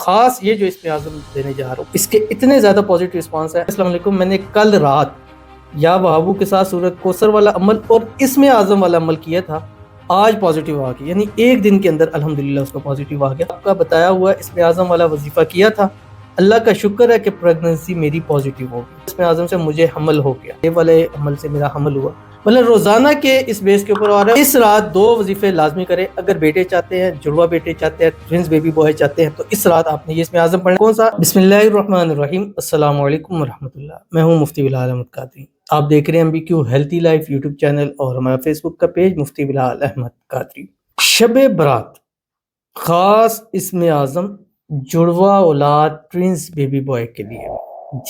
خاص یہ جو اسم اعظم دینے جا رہا ہوں اس کے اتنے زیادہ پازیٹیو رسپانس ہے۔ السلام علیکم، میں نے کل رات یا بہابو کے ساتھ سورۃ کوثر والا عمل اور اسم اعظم والا عمل کیا تھا، آج پازیٹیو آ گیا، یعنی ایک دن کے اندر الحمدللہ اس کا پازیٹیو آ گیا۔ آپ کا بتایا ہوا اسم اعظم والا وظیفہ کیا تھا، اللہ کا شکر ہے کہ پریگننسی میری پازیٹیو ہو گئی، اسم اعظم سے مجھے حمل ہو گیا، یہ والے عمل سے میرا حمل ہوا۔ مطلب روزانہ کے اس بیس کے اوپر آ رہا ہے، اس رات 2 وظیفے لازمی کریں۔ اگر بیٹے چاہتے ہیں، جڑوا بیٹے چاہتے ہیں، ٹوینز بیبی بوائے چاہتے ہیں، تو اس رات آپ نے یہ اسم اعظم پڑھنا ہے۔ کون سا؟ بسم اللہ الرحمن الرحیم۔ السلام علیکم ورحمۃ اللہ، میں ہوں مفتی بلال احمد قادری، آپ دیکھ رہے ہیں MBQ healthy life YouTube channel اور ہمارا فیس بک کا پیج مفتی بلال احمد قادری۔ شب برات خاص اسم اعظم جڑوا اولاد ٹوینز بیبی بوائے کے لیے،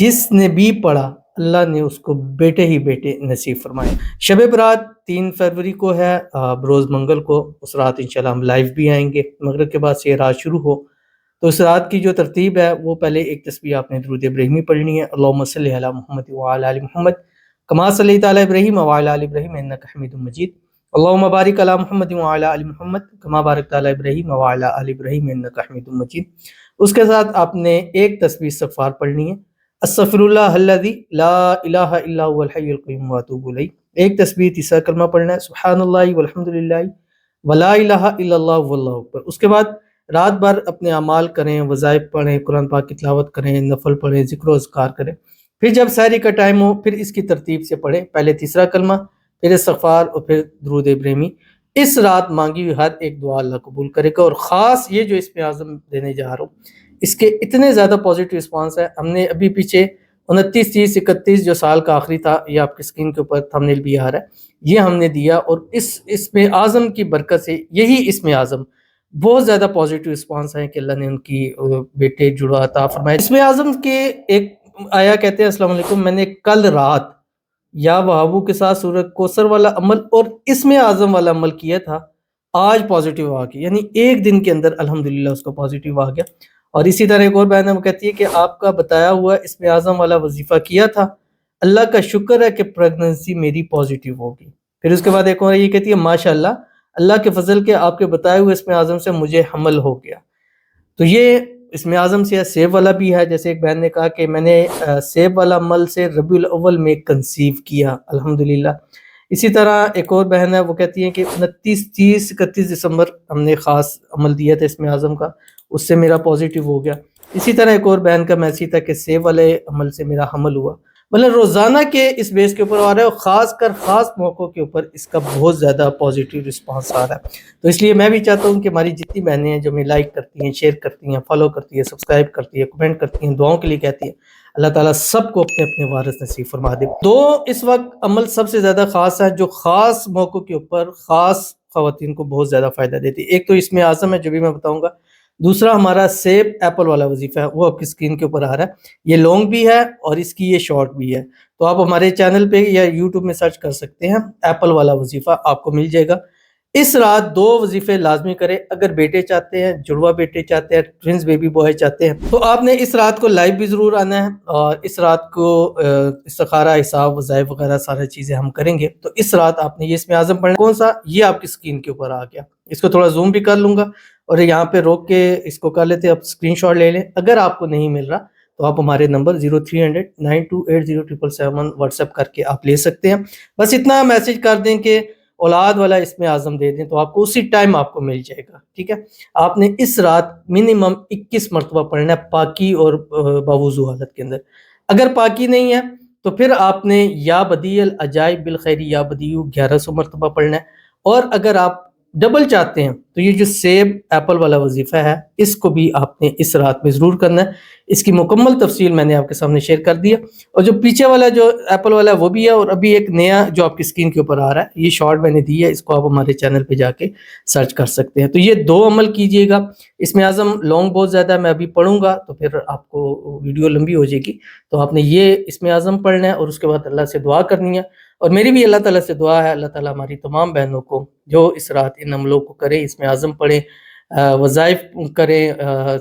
جس نے بھی پڑھا اللہ نے اس کو بیٹے ہی بیٹے نصیب فرمائے۔ شب برات 3 فروری کو ہے، بروز منگل کو، اس رات انشاءاللہ ہم لائیو بھی آئیں گے۔ مغرب کے بعد سے یہ رات شروع ہو تو اس رات کی جو ترتیب ہے وہ پہلے ایک تسبیح آپ نے درود ابراہیمی پڑھنی ہے، اللہم صلی علی محمد وعلی آل محمد کما صلیت علی ابراہیم وعلی آل ابراہیم انک حمید مجید، اللہم بارک علی محمد وعلی آل محمد کما بارکت علی ابراہیم وعلی آل ابراہیم انک حمید مجید۔ اس کے ساتھ آپ نے ایک تسبیح استغفار پڑھنی ہے، استغفر اللہ الذی لا الہ الا هو الحی القیوم واتوب الیہ۔ ایک تسبیح تیسرا کلمہ پڑھنا ہے، سبحان اللہ والحمد للہ ولا الہ الا اللہ واللہ اکبر۔ اس کے بعد رات بھر اپنے اعمال کریں، وظائف پڑھیں، قرآن پاک کی تلاوت کریں، نفل پڑھیں، ذکر و اذکار کریں۔ پھر جب سحری کا ٹائم ہو پھر اس کی ترتیب سے پڑھیں، پہلے تیسرا کلمہ، پھر استغفار اور پھر درود ابراہیمی۔ اس رات مانگی ہوئی ہر ایک دعا اللہ قبول کرے گا۔ اور خاص یہ جو اسم اعظم دینے جا رہا ہوں اس کے اتنے زیادہ پازیٹیو رسپانس ہے۔ ہم نے ابھی پیچھے 29 30 31 جو سال کا آخری تھا، یہ آپ کی اسکرین کے اوپر تھمبنیل بھی آ رہا ہے، یہ ہم نے دیا، اور اس اسم اعظم کی برکت سے یہی اسم اعظم بہت زیادہ پازیٹیو رسپانس ہے کہ اللہ نے ان کی بیٹے جڑوا عطا فرمائے۔ اسم اعظم کے ایک آیا کہتے ہیں، السلام علیکم، میں نے کل رات یا بہابو کے ساتھ سورۃ کوثر والا عمل اور اسم اعظم والا عمل کیا تھا، آج پازیٹیو آ گیا، یعنی ایک دن کے اندر الحمدللہ اس کا پازیٹیو آ گیا۔ اور اسی طرح ایک اور بہن ہے، وہ کہتی ہے کہ آپ کا بتایا ہوا اسم اعظم والا وظیفہ کیا تھا، اللہ کا شکر ہے کہ پریگننسی میری پازیٹیو ہوگی۔ پھر اس کے بعد ایک اور یہ کہتی ہے، ماشاءاللہ اللہ کے فضل کے آپ کے بتائے ہوئے اسم اعظم سے مجھے حمل ہو گیا۔ تو یہ اسم اعظم سے سیب والا بھی ہے، جیسے ایک بہن نے کہا کہ میں نے سیب والا عمل سے ربیع الاول میں کنسیو کیا، الحمدللہ۔ اسی طرح ایک اور بہن ہے، وہ کہتی ہیں کہ 29 30 31 دسمبر ہم نے خاص عمل دیا تھا اسم اعظم کا، اس سے میرا پازیٹیو ہو گیا۔ اسی طرح ایک اور بہن کا میسیج تھا کہ سیب والے عمل سے میرا حمل ہوا۔ مطلب روزانہ کے اس بیس کے اوپر آ رہا ہے، اور خاص کر خاص موقعوں کے اوپر اس کا بہت زیادہ پازیٹیو رسپانس آ رہا ہے۔ تو اس لیے میں بھی چاہتا ہوں کہ ہماری جتنی بہنیں ہیں جو ہمیں لائک کرتی ہیں، شیئر کرتی ہیں، فالو کرتی ہیں، سبسکرائب کرتی ہیں، کمنٹ کرتی ہیں، دعاؤں کے لیے کہتی ہیں، اللہ تعالیٰ سب کو اپنے اپنے وارث نصیب فرما دے۔ 2 اس وقت عمل سب سے زیادہ خاص ہے جو خاص موقعوں کے اوپر خاص خواتین کو بہت زیادہ فائدہ دیتی ہے۔ ایک تو اسم اعظم ہے جو بھی میں بتاؤں گا، دوسرا ہمارا سیب ایپل والا وظیفہ ہے، وہ آپ کی اسکرین کے اوپر آ رہا ہے۔ یہ لانگ بھی ہے اور اس کی یہ شارٹ بھی ہے، تو آپ ہمارے چینل پہ یا یوٹیوب میں سرچ کر سکتے ہیں، ایپل والا وظیفہ آپ کو مل جائے گا۔ اس رات 2 وظیفے لازمی کریں۔ اگر بیٹے چاہتے ہیں، جڑوا بیٹے چاہتے ہیں، ٹوینز بیبی بوائے چاہتے ہیں، تو آپ نے اس رات کو لائیو بھی ضرور آنا ہے، اور اس رات کو استخارہ، حساب، وظائف وغیرہ سارے چیزیں ہم کریں گے۔ تو اس رات آپ نے یہ اسم اعظم پڑھنا ہے۔ کون سا؟ یہ آپ کی اسکرین کے اوپر آ گیا، اس کو تھوڑا زوم بھی کر لوں گا، اور یہاں پہ روک کے اس کو کر لیتے ہیں، آپ اسکرین شاٹ لے لیں۔ اگر آپ کو نہیں مل رہا تو آپ ہمارے نمبر 0300 9280 777 واٹس ایپ کر کے آپ لے سکتے ہیں۔ بس اتنا میسج کر دیں کہ اولاد والا اسم اعظم دے دیں، تو آپ کو اسی ٹائم آپ کو مل جائے گا، ٹھیک ہے۔ آپ نے اس رات منیمم 21 مرتبہ پڑھنا ہے، پاکی اور باوضو حالت کے اندر۔ اگر پاکی نہیں ہے تو پھر آپ نے یا بدیع العجائب بالخیر یا بدیع 1100 مرتبہ پڑھنا ہے۔ اور اگر آپ ڈبل چاہتے ہیں تو یہ جو سیب ایپل والا وظیفہ ہے، اس کو بھی آپ نے اس رات میں ضرور کرنا ہے۔ اس کی مکمل تفصیل میں نے آپ کے سامنے شیئر کر دیا، اور جو پیچھے والا جو ایپل والا ہے وہ بھی ہے، اور ابھی ایک نیا جو آپ کی اسکرین کے اوپر آ رہا ہے، یہ شارٹ میں نے دی ہے، اس کو آپ ہمارے چینل پہ جا کے سرچ کر سکتے ہیں۔ تو یہ 2 عمل کیجئے گا۔ اسم اعظم لانگ بہت زیادہ ہے، میں ابھی پڑھوں گا تو پھر آپ کو ویڈیو لمبی ہو جائے گی، تو آپ نے یہ اسم اعظم پڑھنا ہے، اور اس کے بعد اللہ سے دعا کرنی ہے۔ اور میری بھی اللہ تعالیٰ سے دعا ہے، اللہ تعالیٰ ہماری تمام بہنوں کو جو اس رات ان عملوں کو کریں، اسم اعظم پڑھیں، وظائف کریں،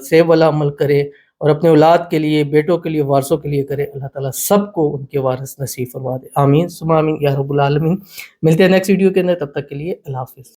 سیب والا عمل کریں، اور اپنے اولاد کے لیے، بیٹوں کے لیے، وارثوں کے لیے کریں، اللہ تعالیٰ سب کو ان کے وارث نصیب فرما دے۔ آمین ثم آمین یا رب العالمین۔ ملتے ہیں نیکسٹ ویڈیو کے اندر، تب تک کے لیے اللہ حافظ۔